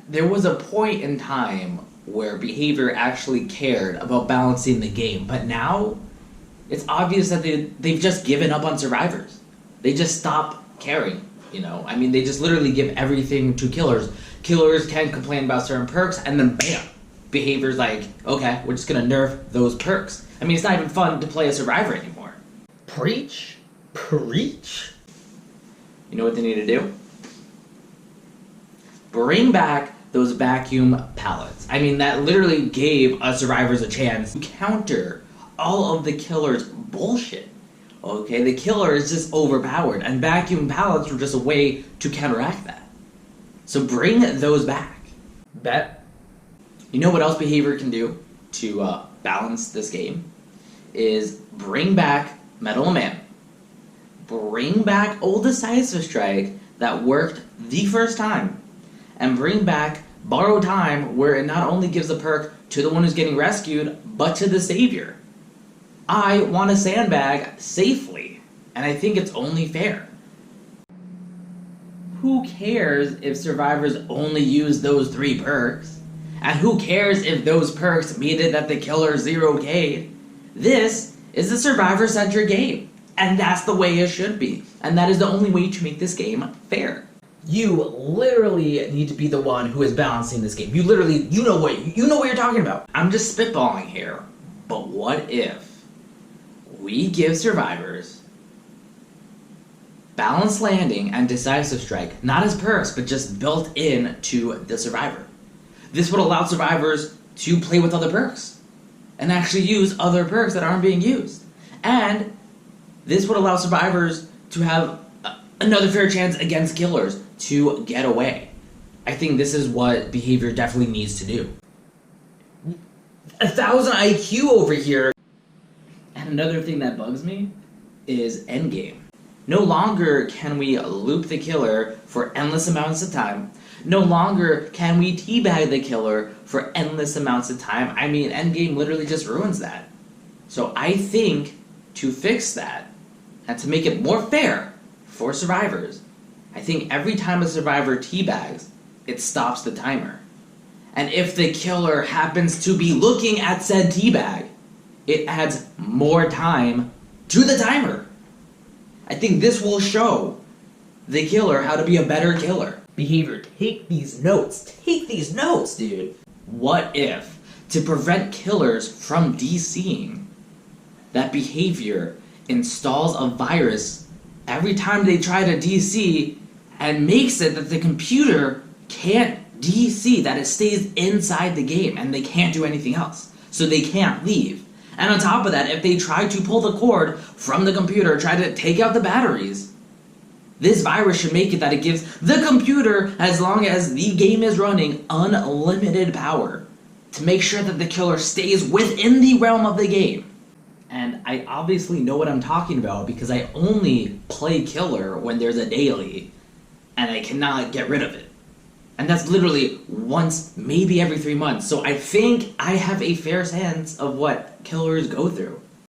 there was a point in time where behavior actually cared about balancing the game, but now it's obvious that they've just given up on survivors. They just stop caring, you know? I mean, they just literally give everything to killers. Killers can complain about certain perks, and then bam, behavior's like, okay, we're just gonna nerf those perks. I mean, it's not even fun to play a survivor anymore. Preach? Preach? You know what they need to do? Bring back those vacuum pallets. I mean, that literally gave us survivors a chance to counter all of the killer's bullshit. Okay, the killer is just overpowered, and vacuum pallets were just a way to counteract that. So bring those back. Bet. You know what else behavior can do to balance this game? Is bring back Metal Man. Bring back Old Decisive Strike that worked the first time. And bring back Borrow Time, where it not only gives a perk to the one who's getting rescued, but to the savior. I want to sandbag safely, and I think it's only fair. Who cares if survivors only use those 3 perks? And who cares if those perks made it that the killer 0K'd? This is a survivor-centric game, and that's the way it should be. And that is the only way to make this game fair. You literally need to be the one who is balancing this game. You know what you're talking about. I'm just spitballing here, but what if we give survivors balanced landing and decisive strike, not as perks, but just built in to the survivor? This would allow survivors to play with other perks and actually use other perks that aren't being used. And this would allow survivors to have another fair chance against killers to get away. I think this is what behavior definitely needs to do. 1,000 IQ over here. And another thing that bugs me is endgame. No longer can we loop the killer for endless amounts of time. No longer can we teabag the killer for endless amounts of time. I mean, endgame literally just ruins that. So I think to fix that, and to make it more fair for survivors, I think every time a survivor teabags, it stops the timer. And if the killer happens to be looking at said teabag, it adds more time to the timer. I think this will show the killer how to be a better killer. Behavior, take these notes. Take these notes, dude. What if, to prevent killers from DCing, that behavior installs a virus every time they try to DC and makes it that the computer can't DC, that it stays inside the game and they can't do anything else, so they can't leave. And on top of that, if they try to pull the cord from the computer, try to take out the batteries, this virus should make it that it gives the computer, as long as the game is running, unlimited power to make sure that the killer stays within the realm of the game. And I obviously know what I'm talking about because I only play killer when there's a daily and I cannot get rid of it. And that's literally once, maybe every 3 months. So I think I have a fair sense of what killers go through.